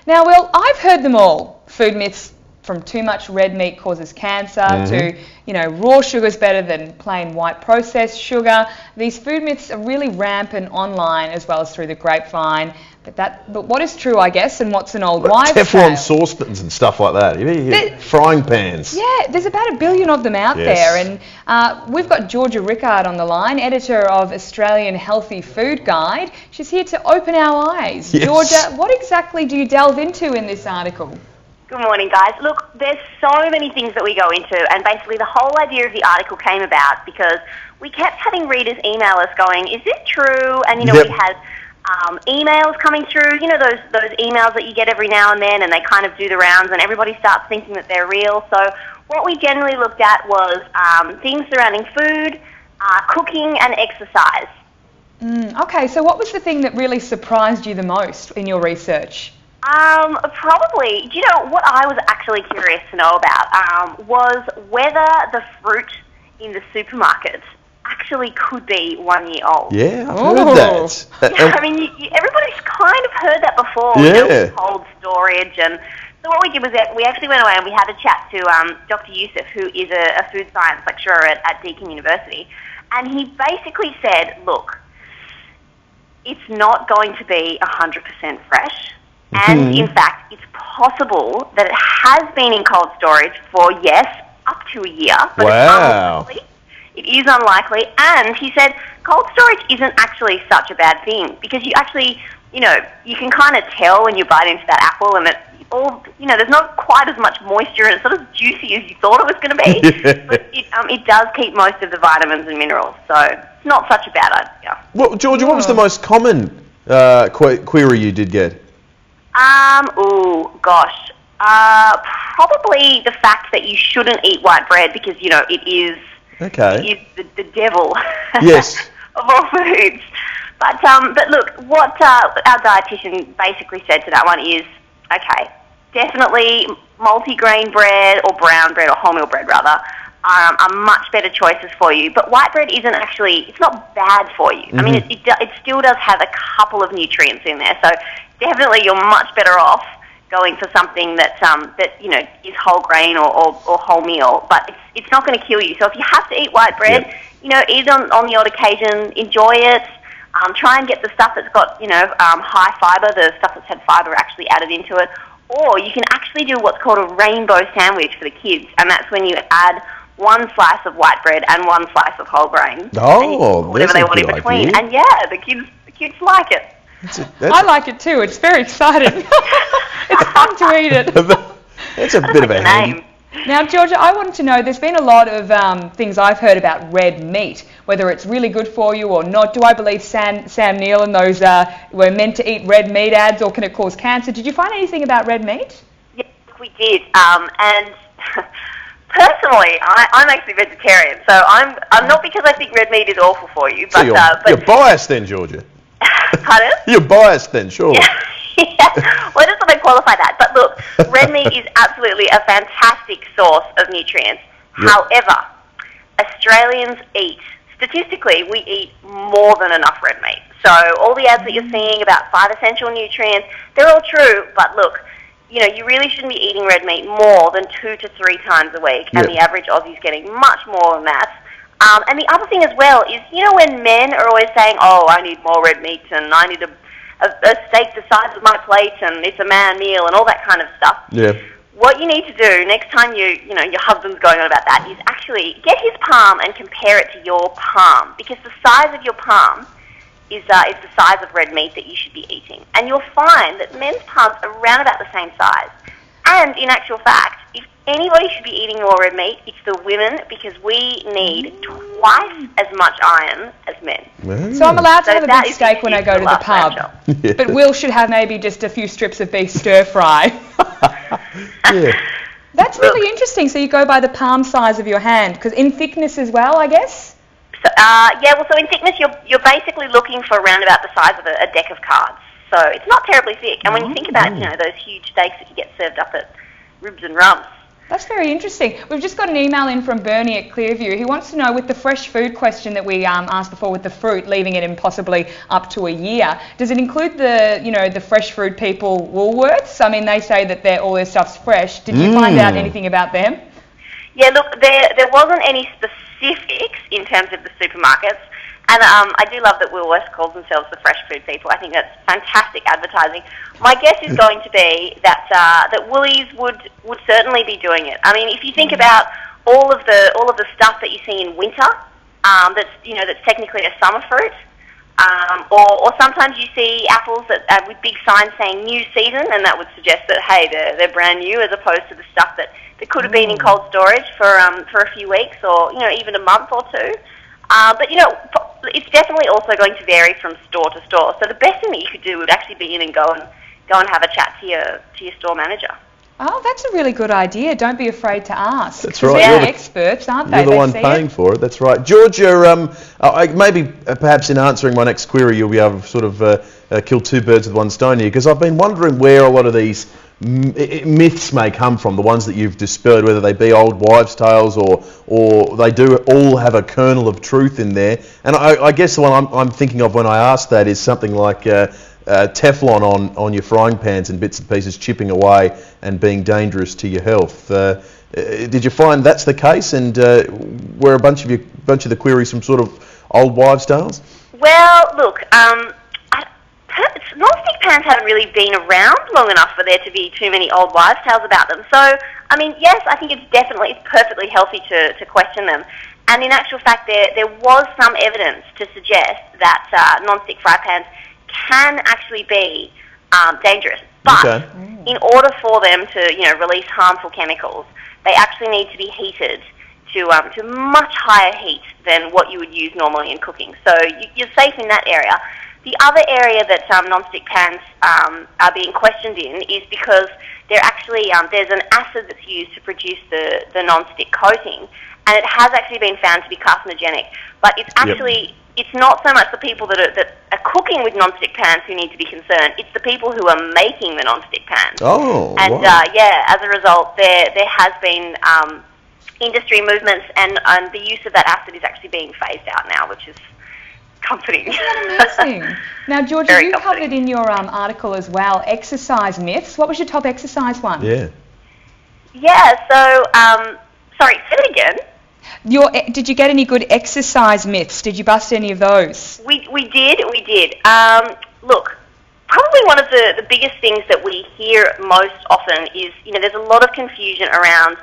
Now, Will, I've heard them all. Food myths from too much red meat causes cancer to, raw sugar's better than plain white processed sugar. These food myths are really rampant online as well as through the grapevine. But what is true, I guess, and what's an old wives' tale? Teflon saucepans and stuff like that. Frying pans. Yeah, there's about 1 billion of them out there. And we've got Georgia Rickard on the line, editor of Australian Healthy Food Guide. She's here to open our eyes. Yes. Georgia, what exactly do you delve into in this article? Good morning, guys. Look, there's so many things that we go into, and basically the whole idea of the article came about because we kept having readers email us going, is this true? And, we had emails coming through, those emails that you get every now and then, and they kind of do the rounds, and everybody starts thinking that they're real. So what we generally looked at was things surrounding food, cooking, and exercise. Okay, so what was the thing that really surprised you the most in your research? Probably, what I was actually curious to know about was whether the fruit in the supermarket actually could be 1 year old. Yeah, I've heard that. I mean, everybody's kind of heard that before, with cold storage. And so what we did was that we actually went away and we had a chat to Dr. Youssef, who is a food science lecturer at Deakin University. And he basically said, look, it's not going to be 100% fresh. And in fact, it's possible that it has been in cold storage for, up to a year. But it's unlikely. It is unlikely. And he said cold storage isn't actually such a bad thing because you actually, you can kind of tell when you bite into that apple and there's not quite as much moisture and it's not as juicy as you thought it was going to be. But it does keep most of the vitamins and minerals. So it's not such a bad idea. Well, Georgia, what was the most common query you did get? Probably the fact that you shouldn't eat white bread because, it is the devil of all foods. But look, what our dietitian basically said to that one is, definitely multigrain bread or brown bread or wholemeal bread rather are much better choices for you. But white bread isn't actually, it's not bad for you. I mean, it still does have a couple of nutrients in there. So definitely you're much better off going for something that is whole grain or wholemeal, but it's not going to kill you. So if you have to eat white bread, eat it on the odd occasion, enjoy it. Try and get the stuff that's got high fibre, the stuff that's had fibre actually added into it. Or you can actually do what's called a rainbow sandwich for the kids, and that's when you add one slice of white bread and one slice of whole grain. Oh, whatever they want in between. And the kids like it. I like it too. It's very exciting. It's fun to eat it. It's a bit of a name. Now, Georgia, I wanted to know, there's been a lot of things I've heard about red meat, whether it's really good for you or not. Do I believe Sam Neill and those were meant to eat red meat ads, or can it cause cancer? Did you find anything about red meat? Yes, we did. And personally, I'm actually vegetarian, so I'm not because I think red meat is awful for you. But, so you're biased then, Georgia. Pardon? You're biased then, surely. Yeah. Well, I just want to qualify that. But look, red meat is absolutely a fantastic source of nutrients. Yep. However, Australians statistically, we eat more than enough red meat. So all the ads that you're seeing about 5 essential nutrients, they're all true. But look, you really shouldn't be eating red meat more than 2 to 3 times a week. Yep. And the average Aussie's getting much more than that. And the other thing as well is, when men are always saying, oh, I need more red meat and I need a steak the size of my plate and it's a man meal and all that kind of stuff. Yeah. What you need to do next time your husband's going on about that is actually get his palm and compare it to your palm, because the size of your palm is the size of red meat that you should be eating. And you'll find that men's palms are around about the same size. And in actual fact, if anybody should be eating more red meat, it's the women, because we need twice as much iron as men. So I'm allowed to have a big steak when I go to the pub, but Will should have maybe just a few strips of beef stir fry. That's really interesting. So you go by the palm size of your hand, because in thickness as well, I guess? So, so in thickness, you're basically looking for around about the size of a deck of cards. So it's not terribly thick. And when you think about, those huge steaks that you get served up at Ribs and Rubs, That's very interesting. We've just got an email in from Bernie at Clearview. He wants to know, with the fresh food question that we asked before with the fruit, leaving it in possibly up to a year, does it include the fresh food people, Woolworths? I mean, they say that all their stuff's fresh. Did you find out anything about them? Yeah, look, there wasn't any specifics in terms of the supermarkets. And I do love that Woolworths calls themselves the fresh food people. I think that's fantastic advertising. My guess is going to be that Woolies would certainly be doing it. I mean, if you think about all of the stuff that you see in winter, that's technically a summer fruit, or sometimes you see apples that with big signs saying new season, and that would suggest that hey, they're brand new, as opposed to the stuff that could have been in cold storage for a few weeks or even a month or two. But it's definitely also going to vary from store to store. So the best thing that you could do would actually be in and go and have a chat to your store manager. Oh, that's a really good idea. Don't be afraid to ask. That's right. They're the experts, aren't they? You're the one paying for it. That's right. Georgia, maybe perhaps in answering my next query, you'll be able to sort of kill two birds with one stone here, because I've been wondering where a lot of these myths may come from, the ones that you've dispelled, whether they be old wives' tales or they do all have a kernel of truth in there. And I guess the one I'm thinking of when I ask that is something like Teflon on your frying pans and bits and pieces chipping away and being dangerous to your health. Did you find that's the case, and were a bunch of the queries from sort of old wives' tales? Well, look, non-stick pans haven't really been around long enough for there to be too many old wives' tales about them. So, I mean, yes, I think it's perfectly healthy to question them. And in actual fact, there was some evidence to suggest that non-stick fry pans can actually be dangerous. But in order for them to release harmful chemicals, they actually need to be heated to much higher heat than what you would use normally in cooking. So you're safe in that area. The other area that non-stick pans are being questioned in is because they're actually there's an acid that's used to produce the non-stick coating, and it has actually been found to be carcinogenic. But it's actually it's not so much the people that are cooking with non-stick pans who need to be concerned. It's the people who are making the non-stick pans. Oh, and wow. As a result, there has been industry movements, and the use of that acid is actually being phased out now, which is comforting. Isn't that amazing? Now, Georgia, Very you comforting. covered in your article as well exercise myths. What was your top exercise one? Yeah. Yeah, so, sorry, say it again. Did you get any good exercise myths? Did you bust any of those? We did. Look, probably one of the biggest things that we hear most often is, there's a lot of confusion around,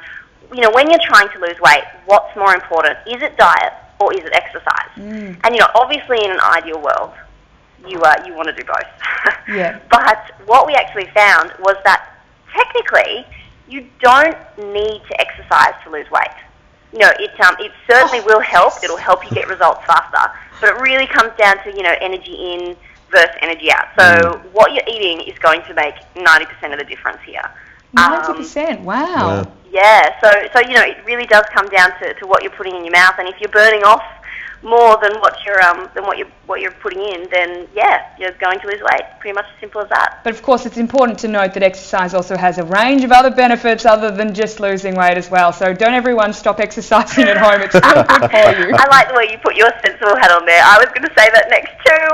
when you're trying to lose weight, what's more important? Is it diet or is it exercise? And, obviously in an ideal world, you want to do both. Yeah. But what we actually found was that technically you don't need to exercise to lose weight. It certainly will help. It'll help you get results faster. But it really comes down to, energy in versus energy out. So what you're eating is going to make 90% of the difference here. 90%, wow. Yeah, so it really does come down to what you're putting in your mouth, and if you're burning off more than what you're putting in, then you're going to lose weight. Pretty much as simple as that. But of course, it's important to note that exercise also has a range of other benefits other than just losing weight as well. So don't everyone stop exercising at home. It's really good for you. I like the way you put your sensible hat on there. I was going to say that next too.